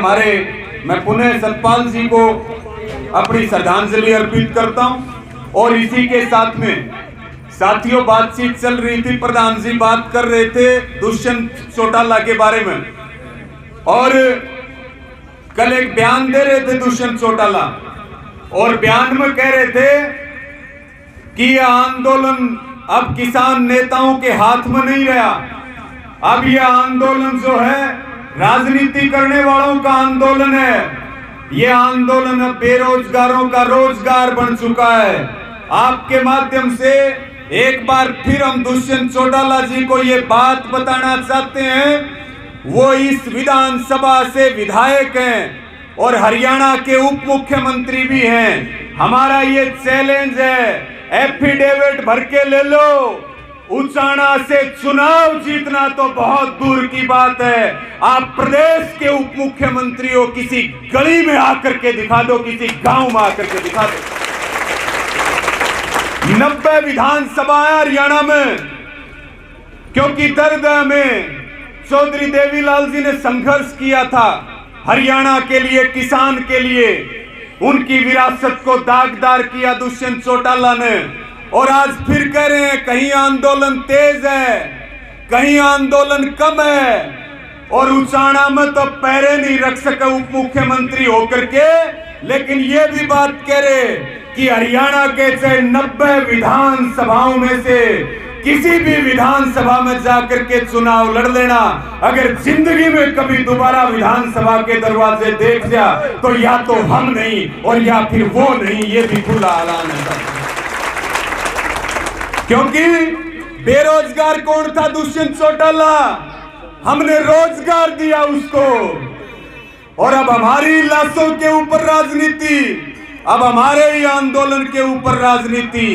हमारे, मैं पुनः सतपाल जी को अपनी श्रद्धांजलि अर्पित करता हूं। और इसी के साथ में साथियों, बातचीत चल रही थी, प्रधान जी बात कर रहे थे दुष्यंत चौटाला के बारे में, और कल एक बयान दे रहे थे दुष्यंत चौटाला, और बयान में कह रहे थे कि यह आंदोलन अब किसान नेताओं के हाथ में नहीं रहा, अब यह आंदोलन जो है राजनीति करने वालों का आंदोलन है। यह आंदोलन अब बेरोजगारों का रोजगार बन चुका है। आपके माध्यम से एक बार फिर हम दुष्यंत चौटाला जी को यह बात बताना चाहते हैं, वो इस विधानसभा से विधायक हैं और हरियाणा के उप मुख्यमंत्री भी हैं। हमारा ये चैलेंज है, एफिडेविट भर के ले लो, उचाना से चुनाव जीतना तो बहुत दूर की बात है, आप प्रदेश के उप मुख्यमंत्री हो, किसी गली में आकर के दिखा दो, किसी गांव में आकर के दिखा दो। 90 विधानसभाएं हरियाणा में, क्योंकि दर्द में चौधरी देवीलाल जी ने संघर्ष किया था हरियाणा के लिए, किसान के लिए, उनकी विरासत को दागदार किया दुष्यंत चौटाला ने। और आज फिर कह रहे हैं कहीं आंदोलन तेज है, कहीं आंदोलन कम है, और उचाना में तो पैरे नहीं रख सके उप मुख्यमंत्री होकर के। लेकिन ये भी बात कह रहे कि हरियाणा के चाहे 90 विधानसभाओं में से किसी भी विधानसभा में जाकर के चुनाव लड़ लेना, अगर जिंदगी में कभी दोबारा विधानसभा के दरवाजे देख जा तो या तो हम नहीं और या फिर वो नहीं, ये भी खुला ऐलान है। क्योंकि बेरोजगार कौन था? दुष्यंत चौटाला, हमने रोजगार दिया उसको। और अब हमारी लाशों के ऊपर राजनीति, अब हमारे ही आंदोलन के ऊपर राजनीति,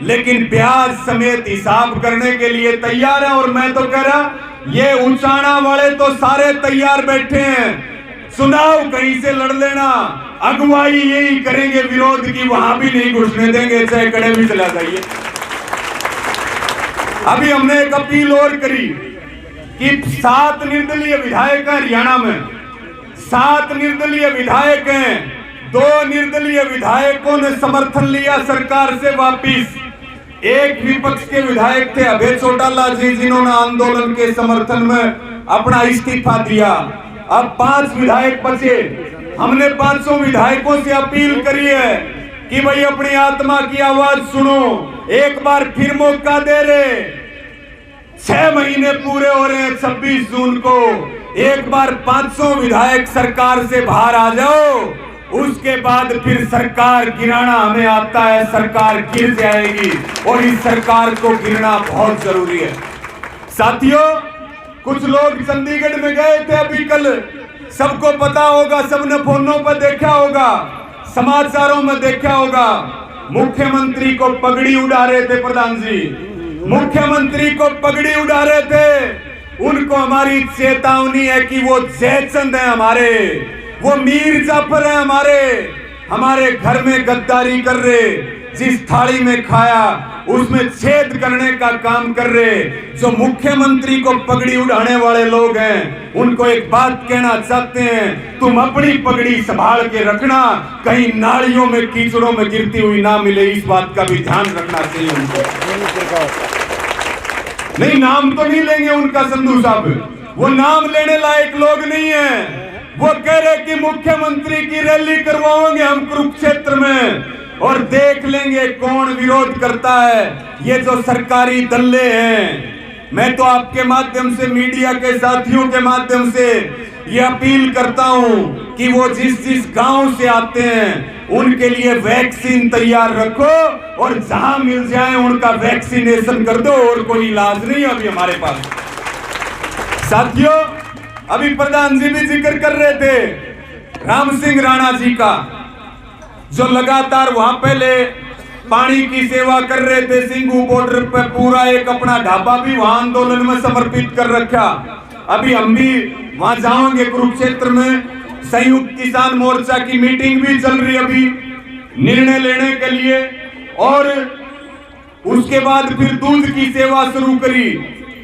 लेकिन ब्याज समेत हिसाब करने के लिए तैयार है। और मैं तो कह रहा, ये उचाना वाले तो सारे तैयार बैठे हैं, चुनाव कहीं से लड़ लेना, अगुवाई यही करेंगे, विरोध की वहां भी नहीं घुसने देंगे, चाहे कड़े भी चला जाइए। अभी हमने एक अपील और करी कि 7 निर्दलीय विधायक हैं हरियाणा में, 7 निर्दलीय विधायक हैं, 2 निर्दलीय विधायकों ने समर्थन लिया सरकार से वापिस, एक विपक्ष के विधायक थे अभय चौटाला जी, जिन्होंने आंदोलन के समर्थन में अपना इस्तीफा दिया। अब 5 विधायक बचे। हमने 5 विधायकों से अपील करी है कि भाई अपनी आत्मा की आवाज सुनो, एक बार फिर मौका दे रहे, 6 महीने पूरे हो रहे हैं 26 जून को, एक बार 500 विधायक सरकार से बाहर आ जाओ, उसके बाद फिर सरकार गिराना हमें आता है, सरकार गिर जाएगी और इस सरकार को गिरना बहुत जरूरी है। साथियों, कुछ लोग चंडीगढ़ में गए थे अभी कल, सबको पता होगा, सबने फोनों पर देखा होगा, समाचारों में देखा होगा, मुख्यमंत्री को पगड़ी उड़ा रहे थे प्रधान जी, मुख्यमंत्री को पगड़ी उड़ा रहे थे। उनको हमारी चेतावनी है कि वो जयचंद है हमारे, वो मीर जाफर है हमारे घर में गद्दारी कर रहे, जिस थाली में खाया उसमें छेद करने का काम कर रहे। जो मुख्यमंत्री को पगड़ी उड़ाने वाले लोग हैं, उनको एक बात कहना चाहते हैं, तुम अपनी पगड़ी संभाल के रखना, कहीं नालियों में कीचड़ों में गिरती हुई ना मिले, इस बात का भी ध्यान रखना चाहिए उनको। नहीं, नाम तो नहीं लेंगे उनका संधू साहब, वो नाम लेने लायक लोग नहीं है। वो कह रहे कि मुख्यमंत्री की रैली करवाओगे हम कुरुक्षेत्र में और देख लेंगे कौन विरोध करता है। ये जो सरकारी दल्ले हैं, मैं तो आपके माध्यम से, मीडिया के साथियों के माध्यम से ये अपील करता हूं कि वो जिस गांव से आते हैं उनके लिए वैक्सीन तैयार रखो और जहां मिल जाए उनका वैक्सीनेशन कर दो, और कोई इलाज नहीं अभी हमारे पास। साथियों, अभी प्रधान जी भी जिक्र कर रहे थे राम सिंह राणा जी का, जो लगातार वहां पहले पानी की सेवा कर रहे थे, सिंघू बॉर्डर पे पूरा एक अपना ढाबा भी वहां आंदोलन में समर्पित कर रखा। अभी हम भी वहां जाओगे कुरुक्षेत्र में, संयुक्त किसान मोर्चा की मीटिंग भी चल रही अभी निर्णय लेने के लिए, और उसके बाद फिर दूध की सेवा शुरू करी।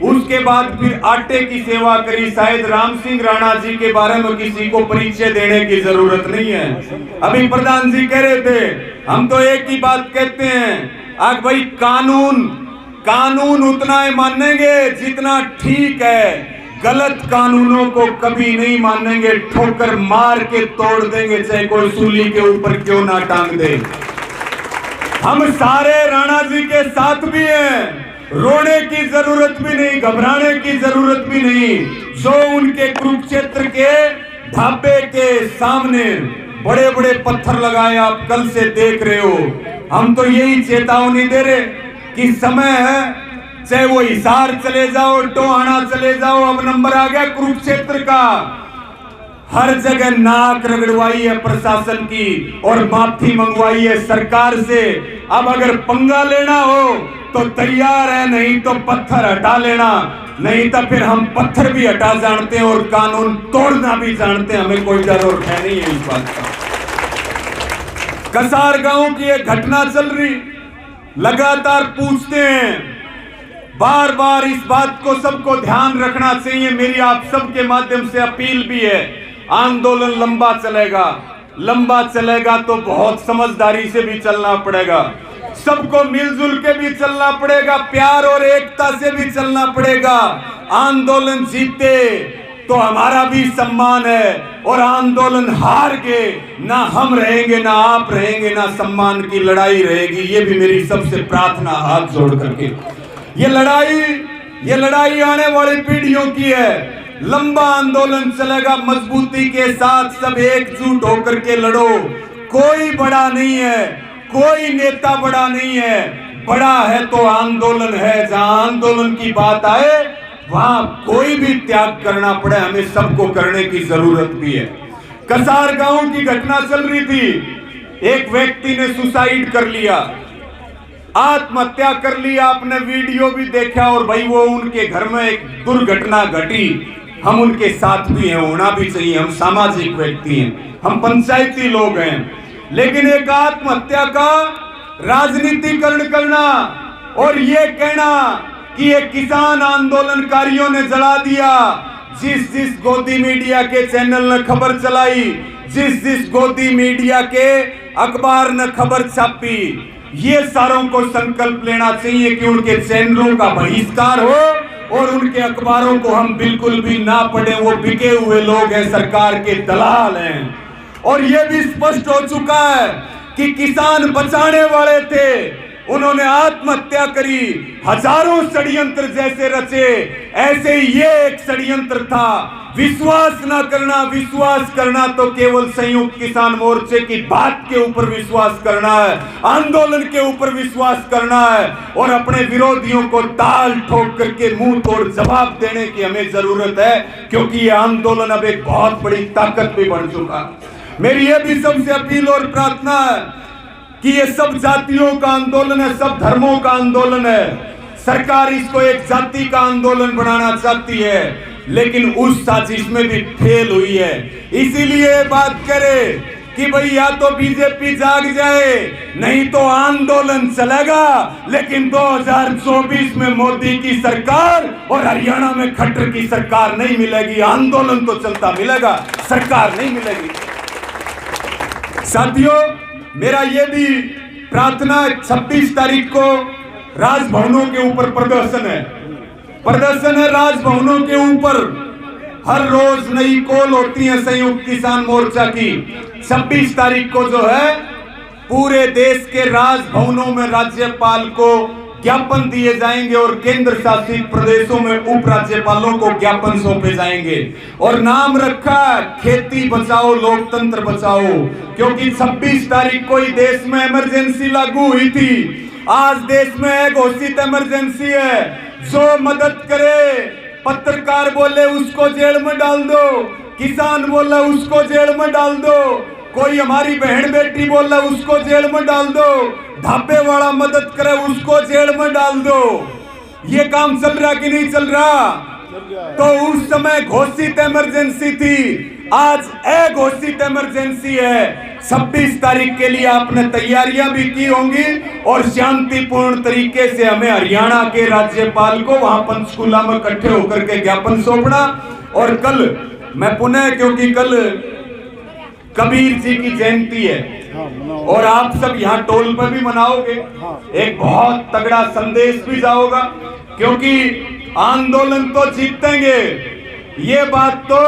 उसके बाद फिर आटे की सेवा करी। शायद राम सिंह राणा जी के बारे में किसी को परिचय देने की जरूरत नहीं है। अभी प्रधान जी कह रहे थे, हम तो एक ही बात कहते हैं, आज भाई कानून उतना ही मानेंगे जितना ठीक है, गलत कानूनों को कभी नहीं मानेंगे, ठोकर मार के तोड़ देंगे, चाहे कोई सूली के ऊपर क्यों ना टांग दे। हम सारे राणा जी के साथ भी हैं, रोने की जरूरत भी नहीं, घबराने की जरूरत भी नहीं। जो उनके कुरुक्षेत्र के ढाबे के सामने बड़े बड़े पत्थर लगाए, आप कल से देख रहे हो। हम तो यही चेतावनी दे रहे कि समय है, चाहे वो हिसार चले जाओ, टोहाना चले जाओ, अब नंबर आ गया कुरुक्षेत्र का। हर जगह नाक रगड़वाई है प्रशासन की और माफी मंगवाई है सरकार से। अब अगर पंगा लेना हो तो तैयार है, नहीं तो पत्थर हटा लेना, नहीं तो फिर हम पत्थर भी हटा जानते हैं और कानून तोड़ना भी जानते हैं, हमें कोई डर और भय नहीं है इस बात का। कसार गांव की एक घटना चल रही, लगातार पूछते हैं, बार बार इस बात को सबको ध्यान रखना चाहिए। मेरी आप सबके माध्यम से अपील भी है, आंदोलन लंबा चलेगा तो बहुत समझदारी से भी चलना पड़ेगा, सबको मिलजुल के भी चलना पड़ेगा, प्यार और एकता से भी चलना पड़ेगा। आंदोलन जीते तो हमारा भी सम्मान है, और आंदोलन हार के ना हम रहेंगे, ना आप रहेंगे, ना सम्मान की लड़ाई रहेगी। ये भी मेरी सबसे प्रार्थना हाथ जोड़ करके। ये लड़ाई आने वाली पीढ़ियों की है। लंबा आंदोलन चलेगा, मजबूती के साथ सब एकजुट होकर के लड़ो। कोई बड़ा नहीं है, कोई नेता बड़ा नहीं है, बड़ा है तो आंदोलन है। जहां आंदोलन की बात आए वहां कोई भी त्याग करना पड़े, हमें सबको करने की जरूरत भी है। कसार गांव की घटना चल रही थी, एक व्यक्ति ने सुसाइड कर लिया, आत्महत्या कर लिया। आपने वीडियो भी देखा, और भाई वो उनके घर में एक दुर्घटना घटी, हम उनके साथ भी हैं, होना भी चाहिए। हम सामाजिक व्यक्ति हैं, हम पंचायती लोग हैं, लेकिन एक आत्महत्या का राजनीतिकरण करना और ये कहना कि ये किसान आंदोलनकारियों ने जला दिया, जिस गोदी मीडिया के चैनल ने खबर चलाई, जिस गोदी मीडिया के अखबार ने खबर छापी, ये सारों को संकल्प लेना चाहिए कि उनके चैनलों का बहिष्कार हो और उनके अखबारों को हम बिल्कुल भी ना पढ़े। वो बिके हुए लोग हैं, सरकार के दलाल हैं। और ये भी स्पष्ट हो चुका है कि किसान बचाने वाले थे, उन्होंने आत्महत्या करी। हजारों षड्यंत्र जैसे रचे, ऐसे ये एक षड्यंत्र था। विश्वास ना करना, विश्वास करना तो केवल संयुक्त किसान मोर्चे की बात के ऊपर विश्वास करना है, आंदोलन के ऊपर विश्वास करना है, और अपने विरोधियों को ताल ठोक करके मुंह तोड़ जवाब देने की हमें जरूरत है, क्योंकि ये आंदोलन अब एक बहुत बड़ी ताकत भी बन चुका। मेरी ये भी सबसे अपील और प्रार्थना है कि ये सब जातियों का आंदोलन है, सब धर्मों का आंदोलन है। सरकार इसको एक जाति का आंदोलन बनाना चाहती है, लेकिन उस साजिश में भी फेल हुई है। इसीलिए बात करे कि भाई या तो बीजेपी जाग जाए, नहीं तो आंदोलन चलेगा। लेकिन 2024 में मोदी की सरकार और हरियाणा में खट्टर की सरकार नहीं मिलेगी। आंदोलन तो चलता मिलेगा, सरकार नहीं मिलेगी। साथियों, मेरा ये भी प्रार्थना, 26 तारीख को राजभवनों के ऊपर प्रदर्शन है राजभवनों के ऊपर। हर रोज नई कॉल होती है संयुक्त किसान मोर्चा की। 26 तारीख को जो है पूरे देश के राजभवनों में राज्यपाल को ज्ञापन दिए जाएंगे और केंद्र शासित प्रदेशों में उपराज्यपालों को ज्ञापन सौंपे जाएंगे। और नाम रखा खेती बचाओ लोकतंत्र बचाओ, क्योंकि 26 तारीख को ही देश में इमरजेंसी लागू हुई थी। आज देश में घोषित इमरजेंसी है। जो मदद करे, पत्रकार बोले उसको जेल में डाल दो, किसान बोला उसको जेल में डाल दो, कोई हमारी बहन बेटी बोला उसको जेल में डाल दो, ढाबे वाला मदद करे उसको जेल में डाल दो। ये काम चल रहा कि नहीं चल रहा? तो उस समय घोषित इमरजेंसी थी, आज अघोषित इमरजेंसी है। 26 तारीख के लिए आपने तैयारियां भी की होंगी और शांतिपूर्ण तरीके से हमें हरियाणा के राज्यपाल को वहां पंचकूला में इकट्ठे होकर के ज्ञापन सौंपना। और कल मैं पुनः, क्योंकि कल कबीर जी की जयंती है और आप सब यहाँ टोल पर भी मनाओगे, एक बहुत तगड़ा संदेश भी जाओगा, क्योंकि आंदोलन तो जीतेंगे। ये बात तो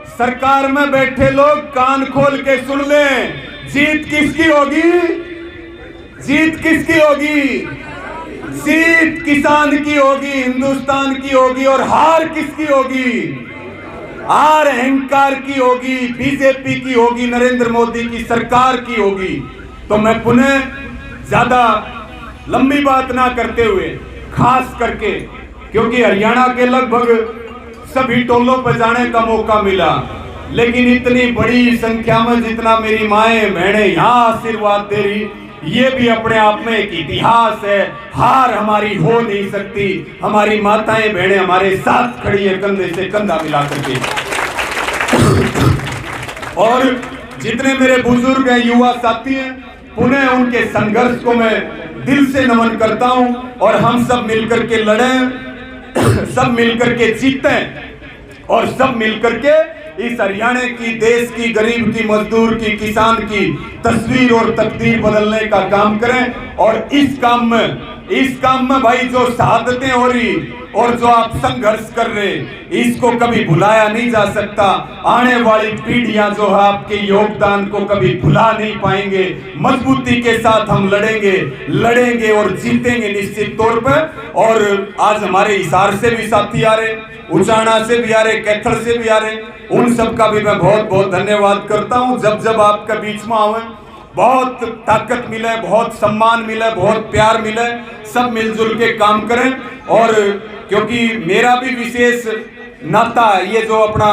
सरकार में बैठे लोग कान खोल के सुन लें। जीत किसकी होगी? जीत किसकी होगी? जीत किसान की होगी, हिंदुस्तान की होगी। और हार किसकी होगी? हार अहंकार की होगी, बीजेपी की होगी, नरेंद्र मोदी की सरकार की होगी। तो मैं पुनः ज्यादा लंबी बात ना करते हुए, खास करके क्योंकि हरियाणा के लगभग सभी टोलों पर जाने का मौका मिला, लेकिन इतनी बड़ी संख्या में जितना मेरी माएं बहनें यहाँ आशीर्वाद दे रही, ये भी अपने आप में एक इतिहास है। हार हमारी हो नहीं सकती। हमारी माताएं बहनें हमारे साथ खड़ी है, कंधे से कंधा मिला करके। और जितने मेरे बुजुर्ग हैं, युवा साथी हैं, पुनः उनके संघर्ष को मैं दिल से नमन करता हूं। और हम सब मिलकर के लड़ें, सब मिलकर के जीतें और सब मिलकर के इस हरियाणा की, देश की, गरीब की, मजदूर की, किसान की तस्वीर और तकदीर बदलने का काम करें। और इस काम में भाई जो शहादतें हो रही और जो आप संघर्ष कर रहे, इसको कभी भुलाया नहीं जा सकता। आने वाली पीढ़ियां जो है आपके योगदान को कभी भुला नहीं पाएंगे। मजबूती के साथ हम लड़ेंगे और जीतेंगे निश्चित तौर पर। और आज हमारे हिसार से भी साथी आ रहे, उचाना से भी आ रहे, कैथल से भी आ रहे, उन सब का भी मैं बहुत बहुत धन्यवाद करता हूं। जब आपके बीच में आवे, बहुत ताकत मिले, बहुत सम्मान मिले, बहुत प्यार मिले, सब मिलजुल के काम करें। और क्योंकि मेरा भी विशेष नाता है ये जो अपना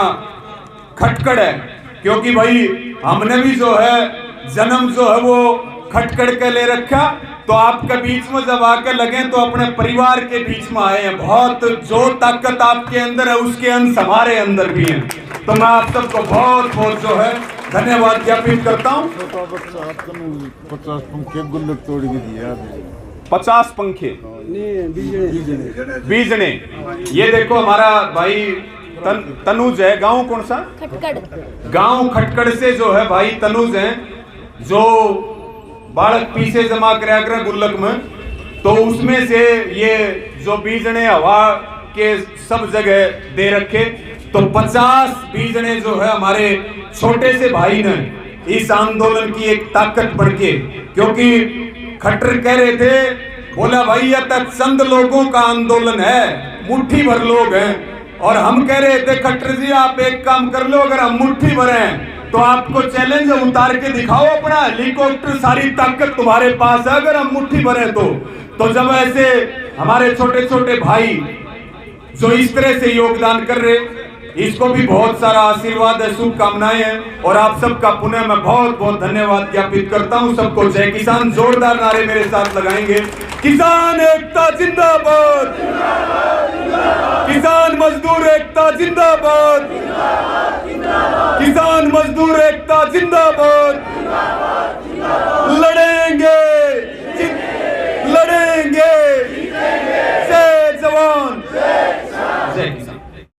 खटकड़ है, क्योंकि भाई हमने भी जो है जन्म जो है वो खटकड़ के ले रखा। तो आपके बीच में जब आके लगे तो अपने परिवार के बीच में आए हैं। बहुत जो ताकत आपके अंदर है उसके अंश हमारे अंदर भी है। तो मैं आप सबको बहुत बहुत जो है धन्यवाद ज्ञापित करता हूँ। 50 पंखे गुल्लक तोड़ के दिया, 50 पंखे बीजने। ये देखो हमारा भाई तनुज है, गांव कौन सा? खटकड़। गांव खटकड़ से जो है भाई तनुज है, जो बालक पीछे जमा कराया करें गुल्लक में, तो उसमें से ये जो बीजने हवा के सब जगह दे रखे। तो 50 बीजने जो है हमारे छोटे से भाई ने इस आंदोलन की एक ताकत बढ़ के, क्योंकि खट्टर कह रहे थे, बोला भाई यह तक चंद लोगों का आंदोलन है, मुट्ठी भर लोग हैं। और हम कह रहे थे खट्टर जी आप एक काम कर लो, अगर हम मुट्ठी भर हैं तो आपको चैलेंज उतार के दिखाओ अपना हेलीकॉप्टर, सारी ताकत तुम्हारे पास है अगर हम मुट्ठी भरे तो जब ऐसे हमारे छोटे छोटे भाई जो इस तरह से योगदान कर रहे, इसको भी बहुत सारा आशीर्वाद है, शुभकामनाएं हैं। और आप सबका पुनः मैं बहुत बहुत धन्यवाद ज्ञापित करता हूं। सबको जय किसान, जोरदार नारे मेरे साथ लगाएंगे। किसान एकता जिंदाबाद, किसान मजदूर एकता जिंदाबाद, किसान मजदूर एकता जिंदाबाद।